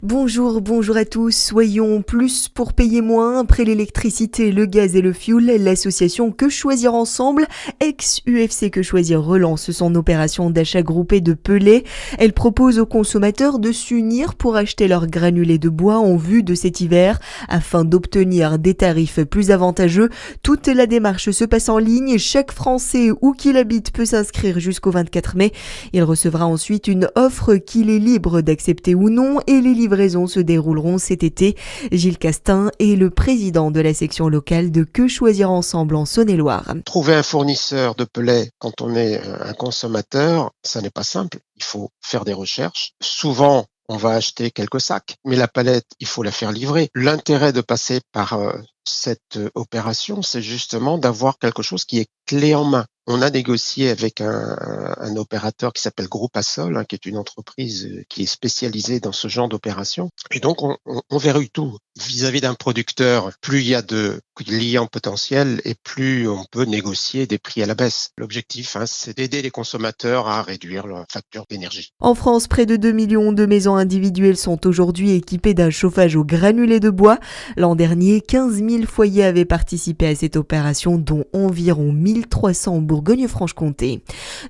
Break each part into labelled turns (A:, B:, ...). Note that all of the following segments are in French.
A: Bonjour à tous. Soyons plus pour payer moins. Après l'électricité, le gaz et le fioul, l'association Que Choisir Ensemble, ex-UFC Que Choisir, relance son opération d'achat groupé de pellets. Elle propose aux consommateurs de s'unir pour acheter leurs granulés de bois en vue de cet hiver afin d'obtenir des tarifs plus avantageux. Toute la démarche se passe en ligne. Chaque Français où qu'il habite peut s'inscrire jusqu'au 24 mai. Il recevra ensuite une offre qu'il est libre d'accepter ou non et les livraisons se dérouleront cet été. Gilles Castin est le président de la section locale de Que Choisir Ensemble en Saône-et-Loire.
B: Trouver un fournisseur de pellets quand on est un consommateur, ça n'est pas simple. Il faut faire des recherches. Souvent, on va acheter quelques sacs, mais la palette, il faut la faire livrer. L'intérêt de passer par cette opération, c'est justement d'avoir quelque chose qui est clé en main. On a négocié avec un opérateur qui s'appelle Groupe Assol, qui est une entreprise qui est spécialisée dans ce genre d'opération. Et donc, on verrouille tout. Vis-à-vis d'un producteur, plus il y a de clients potentiels et plus on peut négocier des prix à la baisse. L'objectif, c'est d'aider les consommateurs à réduire leur facture d'énergie.
A: En France, près de 2 millions de maisons individuelles sont aujourd'hui équipées d'un chauffage au granulé de bois. L'an dernier, 15 000 foyers avaient participé à cette opération, dont environ 1300 en Bourgogne-Franche-Comté.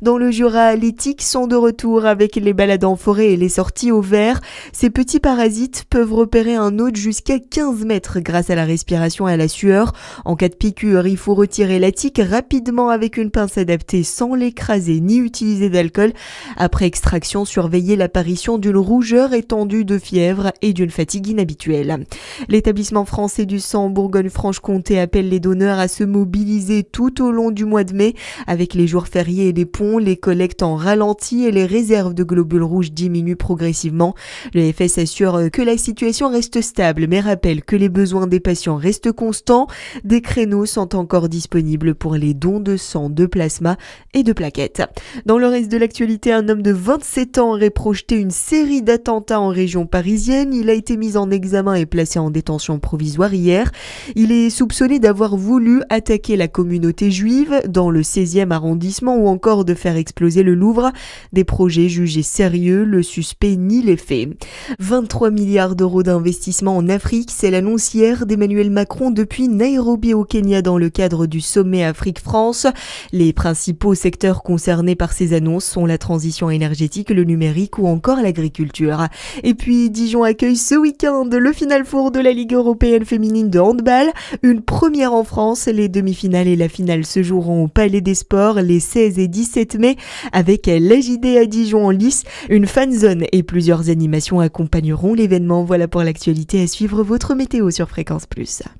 A: Dans le Jura, les tiques sont de retour avec les balades en forêt et les sorties au vert. Ces petits parasites peuvent repérer un hôte jusqu'à 15 mètres grâce à la respiration et à la sueur. En cas de piqûre, il faut retirer la tique rapidement avec une pince adaptée sans l'écraser ni utiliser d'alcool. Après extraction, surveiller l'apparition d'une rougeur étendue, de fièvre et d'une fatigue inhabituelle. L'établissement français du sang Bourgogne-Franche-Comté appelle les donneurs à se mobiliser tout au long du mois de mai. Avec les jours fériés et les ponts, les collectes en ralenti et les réserves de globules rouges diminuent progressivement. Le FS assure que la situation reste stable, mais rappelle que les besoins des patients restent constants. Des créneaux sont encore disponibles pour les dons de sang, de plasma et de plaquettes. Dans le reste de l'actualité, un homme de 27 ans aurait projeté une série d'attentats en région parisienne. Il a été mis en examen et placé en détention provisoire hier. Il est soupçonné d'avoir voulu attaquer la communauté juive dans le 16e arrondissement ou encore de faire exploser le Louvre. Des projets jugés sérieux, le suspect nie les faits. 23 milliards d'euros d'investissement en Afrique, c'est l'annonce hier d'Emmanuel Macron depuis Nairobi au Kenya dans le cadre du sommet Afrique-France. Les principaux secteurs concernés par ces annonces sont la transition énergétique, le numérique ou encore l'agriculture. Et puis Dijon accueille ce week-end le Final Four de la Ligue européenne féminine de handball, une première en France. Les demi-finales et la finale se joueront au Palais des Sports les 16 et 17 mai avec l'AJD à Dijon en lice. Une fanzone et plusieurs animations accompagneront l'événement. Voilà pour l'actualité. À suivre votre météo sur Fréquence Plus.